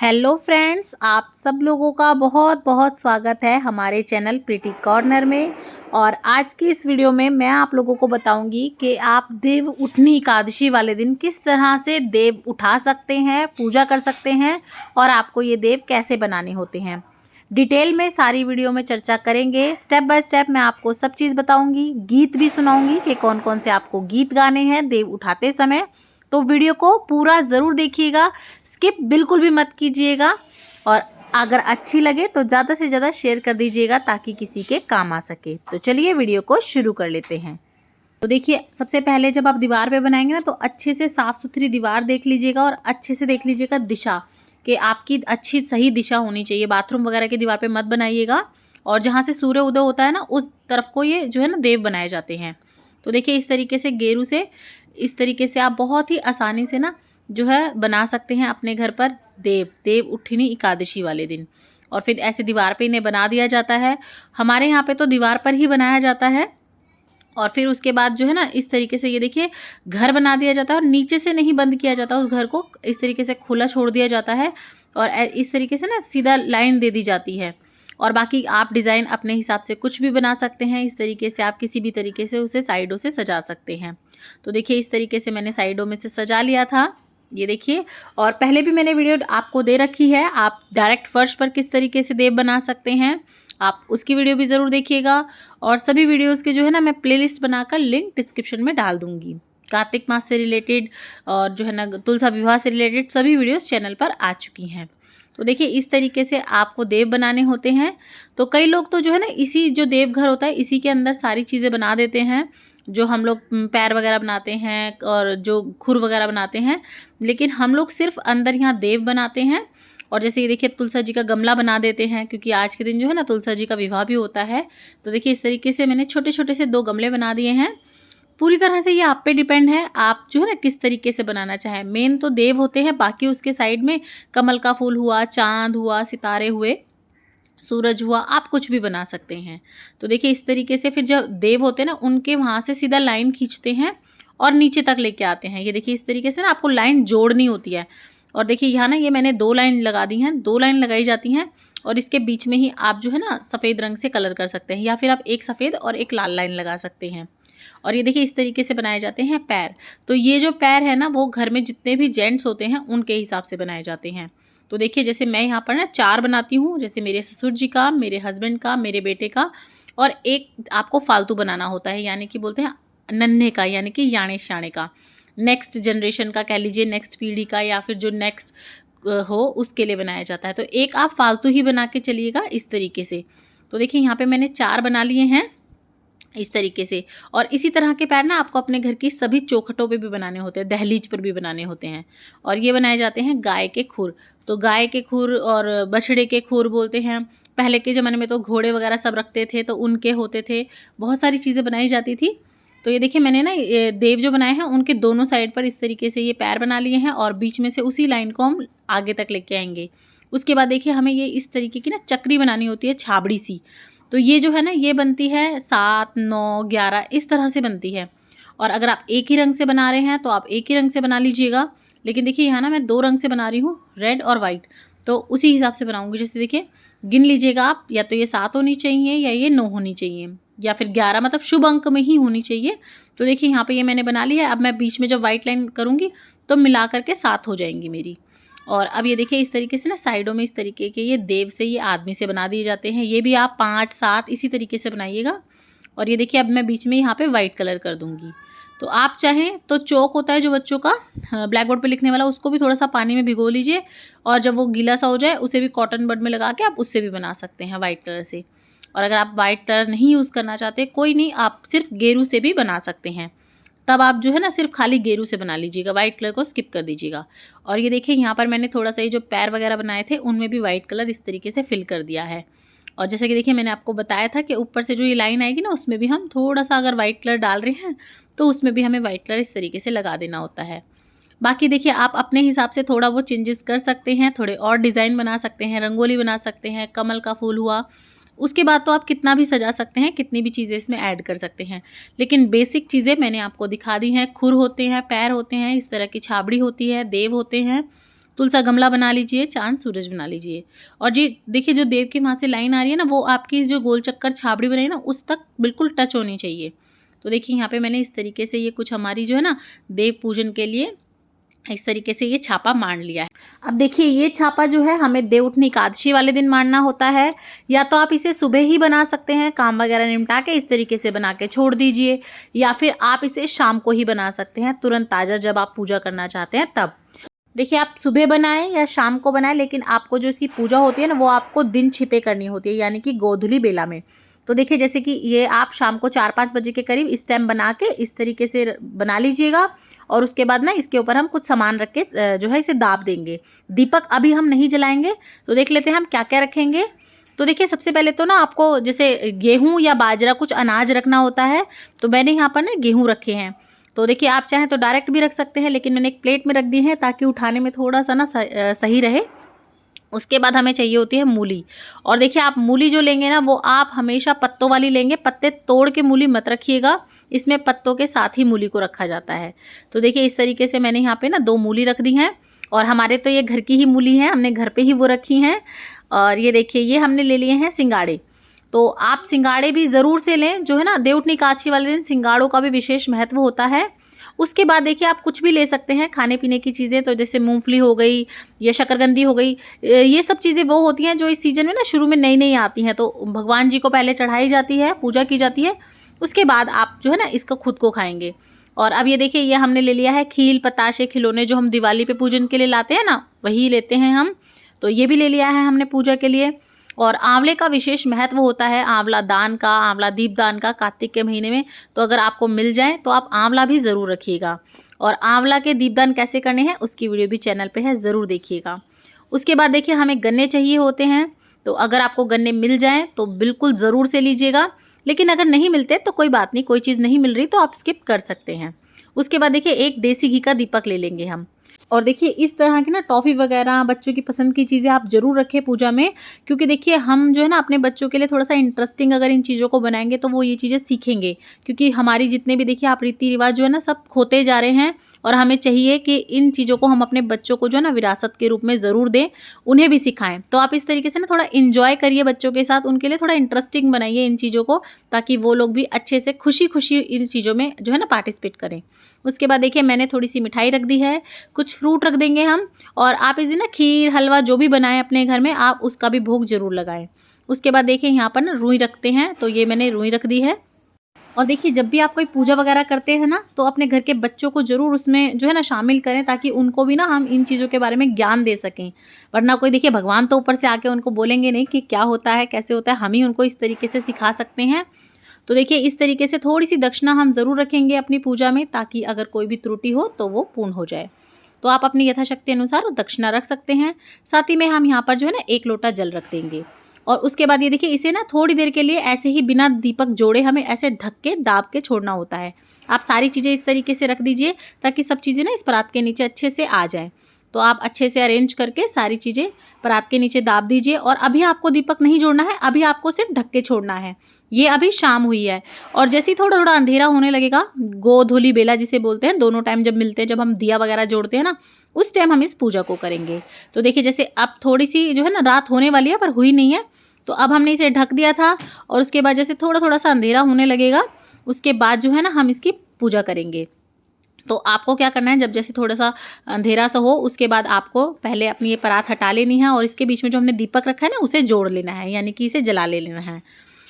Hello friends, आप सब लोगों का बहुत बहुत स्वागत है हमारे चैनल प्रीटी कॉर्नर में। और आज की इस वीडियो में मैं आप लोगों को बताऊंगी कि आप देव उठनी एकादशी वाले दिन किस तरह से देव उठा सकते हैं, पूजा कर सकते हैं और आपको ये देव कैसे बनाने होते हैं। डिटेल में सारी वीडियो में चर्चा करेंगे। स्टेप बाय स्टेप मैं आपको सब चीज़ बताऊंगी, गीत भी सुनाऊंगी कि कौन कौन से आपको गीत गाने हैं देव उठाते समय। तो वीडियो को पूरा ज़रूर देखिएगा, स्किप बिल्कुल भी मत कीजिएगा। और अगर अच्छी लगे तो ज़्यादा से ज़्यादा शेयर कर दीजिएगा ताकि किसी के काम आ सके। तो चलिए वीडियो को शुरू कर लेते हैं। तो देखिए, सबसे पहले जब आप दीवार पे बनाएंगे ना तो अच्छे से साफ़ सुथरी दीवार देख लीजिएगा और अच्छे से देख लीजिएगा दिशा, कि आपकी अच्छी सही दिशा होनी चाहिए। बाथरूम वगैरह की दीवार पे मत बनाइएगा। और जहाँ से सूर्य उदय होता है ना उस तरफ को ये जो है ना देव बनाए जाते हैं। तो देखिए, इस तरीके से गेरू से इस तरीके से आप बहुत ही आसानी से ना जो है बना सकते हैं अपने घर पर देव उठनी एकादशी वाले दिन। और फिर ऐसे दीवार पे इन्हें बना दिया जाता है। हमारे यहाँ पे तो दीवार पर ही बनाया जाता है। और फिर उसके बाद जो है ना इस तरीके से ये देखिए घर बना दिया जाता है और नीचे से नहीं बंद किया जाता, उस घर को इस तरीके से खुला छोड़ दिया जाता है। और इस तरीके से ना सीधा लाइन दे दी जाती है। और बाकी आप डिज़ाइन अपने हिसाब से कुछ भी बना सकते हैं। इस तरीके से आप किसी भी तरीके से उसे साइडों से सजा सकते हैं। तो देखिए, इस तरीके से मैंने साइडों में से सजा लिया था, ये देखिए। और पहले भी मैंने वीडियो आपको दे रखी है, आप डायरेक्ट फर्श पर किस तरीके से देव बना सकते हैं, आप उसकी वीडियो भी ज़रूर देखिएगा। और सभी वीडियोस के जो है ना मैं प्लेलिस्ट बनाकर लिंक डिस्क्रिप्शन में डाल दूंगी। कार्तिक मास से रिलेटेड और जो है ना तुलसा विवाह से रिलेटेड सभी वीडियोस चैनल पर आ चुकी हैं। तो देखिए, इस तरीके से आपको देव बनाने होते हैं। तो कई लोग तो जो है ना इसी जो देवघर होता है इसी के अंदर सारी चीज़ें बना देते हैं, जो हम लोग पैर वगैरह बनाते हैं और जो खुर वगैरह बनाते हैं। लेकिन हम लोग सिर्फ अंदर यहाँ देव बनाते हैं। और जैसे ये देखिए, तुलसा जी का गमला बना देते हैं क्योंकि आज के दिन जो है ना तुलसा जी का विवाह भी होता है। तो देखिए, इस तरीके से मैंने छोटे छोटे से 2 गमले बना दिए हैं। पूरी तरह से ये आप पे डिपेंड है, आप जो है ना किस तरीके से बनाना चाहें। मेन तो देव होते हैं, बाकी उसके साइड में कमल का फूल हुआ, चांद हुआ, सितारे हुए, सूरज हुआ, आप कुछ भी बना सकते हैं। तो देखिए, इस तरीके से फिर जब देव होते हैं ना उनके वहाँ से सीधा लाइन खींचते हैं और नीचे तक लेके आते हैं। ये देखिए, इस तरीके से ना आपको लाइन जोड़नी होती है। और देखिए यहाँ ना ये मैंने 2 लाइन लगा दी हैं, 2 लाइन लगाई जाती हैं। और इसके बीच में ही आप जो है ना सफ़ेद रंग से कलर कर सकते हैं, या फिर आप एक सफ़ेद और एक लाल लाइन लगा सकते हैं। और ये देखिए, इस तरीके से बनाए जाते हैं पैर। तो ये जो पैर है ना वो घर में जितने भी जेंट्स होते हैं उनके हिसाब से बनाए जाते हैं। तो देखिए, जैसे मैं यहाँ पर ना 4 बनाती हूँ, जैसे मेरे ससुर जी का, मेरे हस्बैंड का, मेरे बेटे का। और एक आपको फालतू बनाना होता है, यानी कि बोलते हैं नन्हे का, यानी कि याने शाने का, नेक्स्ट जनरेशन का कह लीजिए, नेक्स्ट पीढ़ी का, या फिर जो नेक्स्ट हो उसके लिए बनाया जाता है। तो एक आप फालतू ही बना के चलिएगा इस तरीके से। तो देखिए, यहाँ पे मैंने 4 बना लिए हैं इस तरीके से। और इसी तरह के पैर ना आपको अपने घर की सभी चौखटों पे भी बनाने होते हैं, दहलीज पर भी बनाने होते हैं। और ये बनाए जाते हैं गाय के खुर। तो गाय के खुर और बछड़े के खुर बोलते हैं। पहले के ज़माने में तो घोड़े वगैरह सब रखते थे तो उनके होते थे, बहुत सारी चीज़ें बनाई जाती थी। तो ये देखिए, मैंने ना ये देव जो बनाए हैं उनके दोनों साइड पर इस तरीके से ये पैर बना लिए हैं और बीच में से उसी लाइन को हम आगे तक लेके आएंगे। उसके बाद देखिए, हमें ये इस तरीके की ना चक्री बनानी होती है, छाबड़ी सी। तो ये जो है ना ये बनती है 7, 9, 11 इस तरह से बनती है। और अगर आप एक ही रंग से बना रहे हैं तो आप एक ही रंग से बना लीजिएगा। लेकिन देखिए, यहाँ ना मैं 2 रंग से बना रही हूँ, रेड और वाइट। तो उसी हिसाब से बनाऊंगी। जैसे देखिए, गिन लीजिएगा आप, या तो ये 7 होनी चाहिए या ये 9 होनी चाहिए, या फिर 11, मतलब शुभ अंक में ही होनी चाहिए। तो देखिए, यहाँ पे ये मैंने बना लिया है। अब मैं बीच में जब वाइट लाइन करूँगी तो मिला करके 7 हो जाएंगी मेरी। और अब ये देखिए, इस तरीके से ना साइडों में इस तरीके के ये देव से, ये आदमी से बना दिए जाते हैं। ये भी आप 5, 7 इसी तरीके से बनाइएगा। और ये देखिए, अब मैं बीच में यहाँ पे वाइट कलर कर दूँगी। तो आप चाहें तो चौक होता है जो बच्चों का ब्लैक बोर्ड पे लिखने वाला, उसको भी थोड़ा सा पानी में भिगो लीजिए। और जब वो गीला सा हो जाए उसे भी कॉटन बड में लगा के आप उससे भी बना सकते हैं वाइट कलर से। और अगर आप वाइट कलर नहीं यूज़ करना चाहते, कोई नहीं, आप सिर्फ गेरू से भी बना सकते हैं। तब आप जो है ना सिर्फ खाली गेरू से बना लीजिएगा, वाइट कलर को स्किप कर दीजिएगा। और ये देखिए, यहाँ पर मैंने थोड़ा सा ये जो पैर वगैरह बनाए थे उनमें भी वाइट कलर इस तरीके से फिल कर दिया है। और जैसे कि देखिए, मैंने आपको बताया था कि ऊपर से जो ये लाइन आएगी ना उसमें भी हम थोड़ा सा अगर वाइट कलर डाल रहे हैं तो उसमें भी हमें वाइट कलर इस तरीके से लगा देना होता है। बाकी देखिए, आप अपने हिसाब से थोड़ा वो चेंजेस कर सकते हैं, थोड़े और डिज़ाइन बना सकते हैं, रंगोली बना सकते हैं, कमल का फूल हुआ। उसके बाद तो आप कितना भी सजा सकते हैं, कितनी भी चीज़ें इसमें ऐड कर सकते हैं। लेकिन बेसिक चीज़ें मैंने आपको दिखा दी हैं। खुर होते हैं, पैर होते हैं, इस तरह की छाबड़ी होती है, देव होते हैं, सिंपल सा गमला बना लीजिए, चाँद सूरज बना लीजिए। और ये देखिए जो देव की वहाँ से लाइन आ रही है ना, वो आपकी जो गोल चक्कर छाबड़ी बनाई ना उस तक बिल्कुल टच होनी चाहिए। तो देखिए यहाँ पे मैंने इस तरीके से ये कुछ हमारी जो है ना देव पूजन के लिए इस तरीके से ये छापा मार लिया है। अब देखिए ये छापा जो है हमें देवउठनी एकादशी वाले दिन मारना होता है, या तो आप इसे सुबह ही बना सकते हैं, काम वगैरह निपटा के इस तरीके से बना के छोड़ दीजिए, या फिर आप इसे शाम को ही बना सकते हैं, तुरंत ताज़ा जब आप पूजा करना चाहते हैं तब। देखिए आप सुबह बनाएं या शाम को बनाएं, लेकिन आपको जो इसकी पूजा होती है ना वो आपको दिन छिपे करनी होती है, यानी कि गोधूली बेला में। तो देखिए जैसे कि ये आप शाम को 4-5 बजे के करीब इस टाइम बना के इस तरीके से बना लीजिएगा, और उसके बाद ना इसके ऊपर हम कुछ सामान रख के जो है इसे दाब देंगे। दीपक अभी हम नहीं जलाएंगे, तो देख लेते हैं हम क्या क्या रखेंगे। तो देखिए सबसे पहले तो ना आपको जैसे गेहूँ या बाजरा कुछ अनाज रखना होता है, तो मैंने यहाँ पर ना गेहूँ रखे हैं। तो देखिए आप चाहें तो डायरेक्ट भी रख सकते हैं, लेकिन मैंने एक प्लेट में रख दी है ताकि उठाने में थोड़ा सा ना सही रहे। उसके बाद हमें चाहिए होती है मूली। और देखिए आप मूली जो लेंगे ना वो आप हमेशा पत्तों वाली लेंगे, पत्ते तोड़ के मूली मत रखिएगा, इसमें पत्तों के साथ ही मूली को रखा जाता है। तो देखिए इस तरीके से मैंने यहाँ पे ना 2 मूली रख दी हैं, और हमारे तो ये घर की ही मूली हैं, हमने घर पे ही वो रखी हैं। और ये देखिए ये हमने ले लिए हैं सिंगाड़े। तो आप सिंगाड़े भी ज़रूर से लें, जो है ना देवउठनी एकादशी वाले दिन सिंगाड़ों का भी विशेष महत्व होता है। उसके बाद देखिए आप कुछ भी ले सकते हैं खाने पीने की चीज़ें, तो जैसे मूंगफली हो गई या शकरकंदी हो गई, ये सब चीज़ें वो होती हैं जो इस सीज़न में ना शुरू में नई नई आती हैं, तो भगवान जी को पहले चढ़ाई जाती है, पूजा की जाती है, उसके बाद आप जो है ना इसको खुद को खाएंगे। और अब ये देखिए ये हमने ले लिया है खील, पताशे, खिलौने, जो हम दिवाली पे पूजन के लिए लाते हैं ना वही लेते हैं हम, तो ये भी ले लिया है हमने पूजा के लिए। और आंवले का विशेष महत्व होता है, आंवला दान का, आंवला दीपदान का कार्तिक के महीने में, तो अगर आपको मिल जाए तो आप आंवला भी ज़रूर रखिएगा। और आंवला के दीपदान कैसे करने हैं उसकी वीडियो भी चैनल पे है, ज़रूर देखिएगा। उसके बाद देखिए हमें गन्ने चाहिए होते हैं, तो अगर आपको गन्ने मिल जाएँ तो बिल्कुल ज़रूर से लीजिएगा, लेकिन अगर नहीं मिलते तो कोई बात नहीं, कोई चीज़ नहीं मिल रही तो आप स्किप कर सकते हैं। उसके बाद देखिए एक देसी घी का दीपक ले लेंगे हम। और देखिए इस तरह की ना टॉफ़ी वगैरह बच्चों की पसंद की चीज़ें आप ज़रूर रखें पूजा में, क्योंकि देखिए हम जो है ना अपने बच्चों के लिए थोड़ा सा इंटरेस्टिंग अगर इन चीज़ों को बनाएंगे तो वो ये चीज़ें सीखेंगे, क्योंकि हमारी जितने भी देखिए आप रीति रिवाज जो है ना सब खोते जा रहे हैं, और हमें चाहिए कि इन चीज़ों को हम अपने बच्चों को जो है ना विरासत के रूप में ज़रूर दें, उन्हें भी सिखाएं। तो आप इस तरीके से ना थोड़ा इन्जॉय करिए बच्चों के साथ, उनके लिए थोड़ा इंटरेस्टिंग बनाइए इन चीज़ों को, ताकि वो लोग भी अच्छे से खुशी खुशी इन चीज़ों में जो है ना पार्टिसिपेट करें। उसके बाद देखिए मैंने थोड़ी सी मिठाई रख दी है, कुछ फ्रूट रख देंगे हम, और आप इस दिन ना खीर हलवा जो भी बनाएं अपने घर में आप उसका भी भोग जरूर लगाएं। उसके बाद देखिए यहाँ पर ना रुई रखते हैं, तो ये मैंने रुई रख दी है। और देखिए जब भी आप कोई पूजा वगैरह करते हैं ना तो अपने घर के बच्चों को ज़रूर उसमें जो है ना शामिल करें, ताकि उनको भी ना हम इन चीज़ों के बारे में ज्ञान दे सकें। वरना कोई देखिए भगवान तो ऊपर से आके उनको बोलेंगे नहीं कि क्या होता है कैसे होता है, हम ही उनको इस तरीके से सिखा सकते हैं। तो देखिए इस तरीके से थोड़ी सी दक्षिणा हम ज़रूर रखेंगे अपनी पूजा में, ताकि अगर कोई भी त्रुटि हो तो वो पूर्ण हो जाए। तो आप अपनी यथाशक्ति अनुसार दक्षिणा रख सकते हैं। साथ ही में हम यहाँ पर जो है ना 1 लोटा जल रख देंगे। और उसके बाद ये देखिए इसे ना थोड़ी देर के लिए ऐसे ही बिना दीपक जोड़े हमें ऐसे ढक के दाब के छोड़ना होता है। आप सारी चीज़ें इस तरीके से रख दीजिए ताकि सब चीज़ें ना इस परात के नीचे अच्छे से आ जाए। तो आप अच्छे से अरेंज करके सारी चीज़ें परात के नीचे दाब दीजिए। और अभी आपको दीपक नहीं जोड़ना है, अभी आपको सिर्फ ढक के छोड़ना है। ये अभी शाम हुई है, और जैसे ही थोड़ा थोड़ा अंधेरा होने लगेगा, गोधूली बेला जिसे बोलते हैं, दोनों टाइम जब मिलते हैं, जब हम दिया वगैरह जोड़ते हैं ना, उस टाइम हम इस पूजा को करेंगे। तो देखिए जैसे अब थोड़ी सी जो है ना रात होने वाली है पर हुई नहीं है, तो अब हमने इसे ढक दिया था, और उसके बाद जैसे थोड़ा थोड़ा सा अंधेरा होने लगेगा उसके बाद जो है ना हम इसकी पूजा करेंगे। तो आपको क्या करना है, जब जैसे थोड़ा सा अंधेरा सा हो उसके बाद आपको पहले अपनी ये परात हटा लेनी है, और इसके बीच में जो हमने दीपक रखा है ना उसे जोड़ लेना है, यानी कि इसे जला ले लेना है।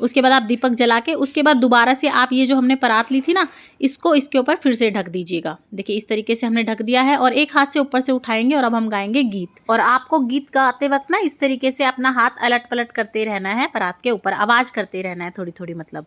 उसके बाद आप दीपक जला के उसके बाद दोबारा से आप ये जो हमने परात ली थी ना इसको इसके ऊपर फिर से ढक दीजिएगा। देखिए इस तरीके से हमने ढक दिया है, और एक हाथ से ऊपर से उठाएंगे और अब हम गाएंगे गीत। और आपको गीत गाते वक्त ना इस तरीके से अपना हाथ अलट पलट करते रहना है, परात के ऊपर आवाज़ करते रहना है थोड़ी थोड़ी मतलब।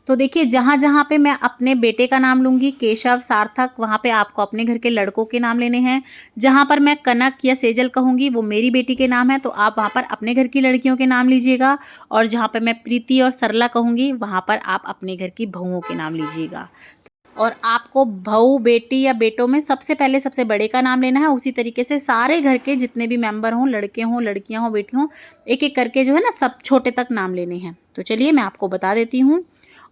तो देखिए जहाँ जहाँ पे मैं अपने बेटे का नाम लूँगी, केशव, सार्थक, वहाँ पे आपको अपने घर के लड़कों के नाम लेने हैं। जहाँ पर मैं कनक या सेजल कहूँगी वो मेरी बेटी के नाम है, तो आप वहाँ पर अपने घर की लड़कियों के नाम लीजिएगा। और जहाँ पर मैं प्रीति और सरला कहूँगी वहाँ पर आप अपने घर की बहुओं के नाम लीजिएगा। और आपको बहू, बेटी या बेटों में सबसे पहले सबसे बड़े का नाम लेना है। उसी तरीके से सारे घर के जितने भी मेंबर हों, लड़के हों, लड़कियां हों, बेटी हों, एक एक करके जो है ना सब छोटे तक नाम लेने हैं। तो चलिए मैं आपको बता देती हूँ।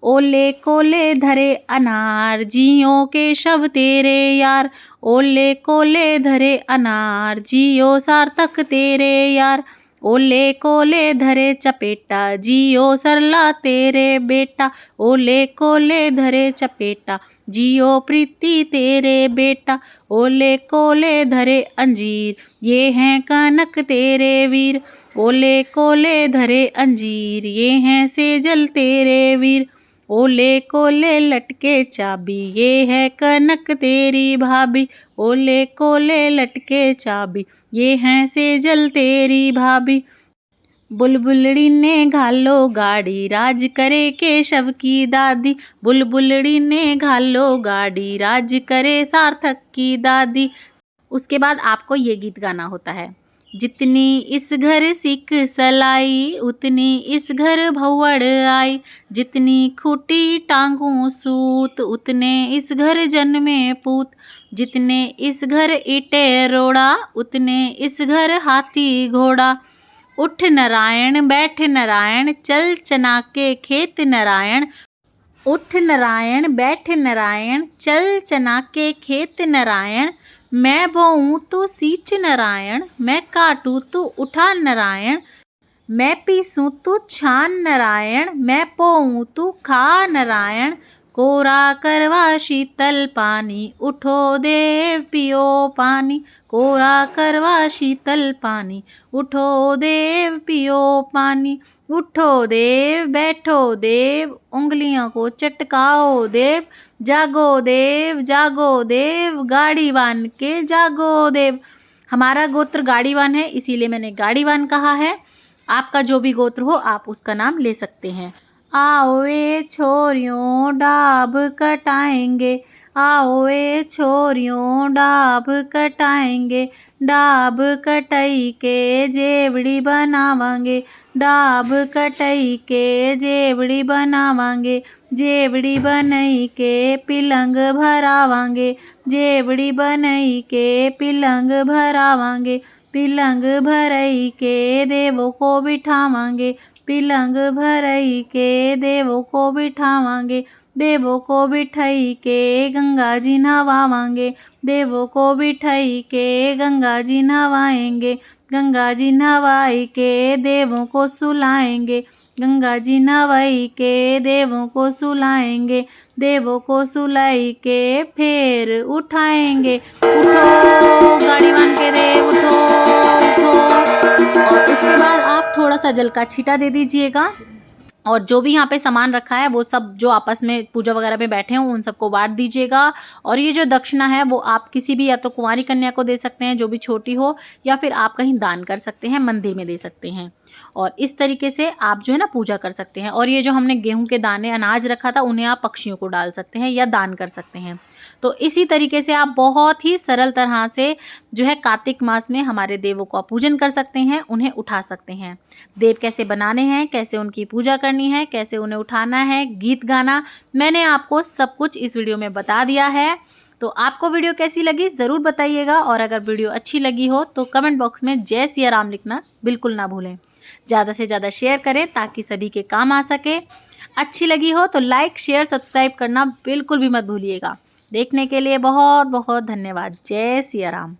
ओले कोले धरे अनार जियो के शव तेरे यार। ओले कोले धरे अनार जियो सार्थक तेरे यार। ओले कोले धरे चपेटा जियो सरला तेरे बेटा। ओले कोले धरे चपेटा जियो प्रीति तेरे बेटा। ओले कोले धरे अंजीर ये हैं कनक तेरे वीर। ओले कोले धरे अंजीर ये हैं सेजल तेरे वीर। ओले कोले लटके चाबी ये है कनक तेरी भाभी। ओले कोले लटके चाबी ये हैं सेजल तेरी भाभी। बुलबुलड़ी ने घालो गाड़ी राज करे केशव की दादी। बुलबुलड़ी ने घालो गाड़ी राज करे सार्थक की दादी। उसके बाद आपको ये गीत गाना होता है। जितनी इस घर सिक सलाई उतनी इस घर भौवड़ आई। जितनी खूटी टांगों सूत उतने इस घर जन्मे पूत। जितने इस घर ईटे रोड़ा उतने इस घर हाथी घोड़ा। उठ नारायण बैठ नारायण चल चना के खेत नारायण। उठ नारायण बैठ नारायण चल चना के खेत नारायण। मैं बोऊं तू सींच नारायण मैं काटूं तू उठा नारायण। मैं पीसूं तू छान नारायण मैं पोऊं तू खा नारायण। कोरा करवा शीतल पानी उठो देव पियो पानी। कोरा करवा शीतल पानी उठो देव पियो पानी। उठो देव बैठो देव उंगलियों को चटकाओ देव। जागो देव गाड़ीवान के जागो देव। हमारा गोत्र गाड़ीवान है इसीलिए मैंने गाड़ीवान कहा है। आपका जो भी गोत्र हो आप उसका नाम ले सकते हैं। आओ ए छोरियों डाब कटाएंगे। आओ ए छोरियों डाब कटाएंगे। डाब कटाई के जेवड़ी बनावांगे। डाब कटाई के जेवड़ी बनावांगे। जेवड़ी बनई के पिलंग भरावांगे। जेवड़ी बनई के पिलंग भरावांगे। पिलंग भरई के देवों को बिठावांगे। पिलंग भरई के देवों को बिठावांगे। देवों को बिठाई के गंगा जी नहवावांगे। देवों को बिठाई के गंगा जी नहवाएंगे। गंगा जी नहवाई के देवों को सुलाएंगे। गंगा जी नहवाई के देवों को सुलाएंगे। देवों को सुलाई के फिर उठाएंगे। उठो गाड़ीवान के देव उठो उठो। और उसके बाद आप थोड़ा सा जल का छींटा दे दीजिएगा और जो भी यहाँ पे सामान रखा है वो सब जो आपस में पूजा वगैरह में बैठे हों उन सबको बांट दीजिएगा। और ये जो दक्षिणा है वो आप किसी भी या तो कुंवारी कन्या को दे सकते हैं जो भी छोटी हो, या फिर आप कहीं दान कर सकते हैं, मंदिर में दे सकते हैं। और इस तरीके से आप जो है ना पूजा कर सकते हैं। और ये जो हमने गेहूं के दाने अनाज रखा था उन्हें आप पक्षियों को डाल सकते हैं या दान कर सकते हैं। तो इसी तरीके से आप बहुत ही सरल तरह से जो है कार्तिक मास में हमारे देवों का पूजन कर सकते हैं, उन्हें उठा सकते हैं। देव कैसे बनाने हैं, कैसे उनकी पूजा करनी है, कैसे उन्हें उठाना है, गीत गाना, मैंने आपको सब कुछ इस वीडियो में बता दिया है। तो आपको वीडियो कैसी लगी ज़रूर बताइएगा। और अगर वीडियो अच्छी लगी हो तो कमेंट बॉक्स में जय सिया राम लिखना बिल्कुल ना भूलें। ज़्यादा से ज़्यादा शेयर करें ताकि सभी के काम आ सके। अच्छी लगी हो तो लाइक शेयर सब्सक्राइब करना बिल्कुल भी मत भूलिएगा। देखने के लिए बहुत बहुत धन्यवाद। जय सिया राम।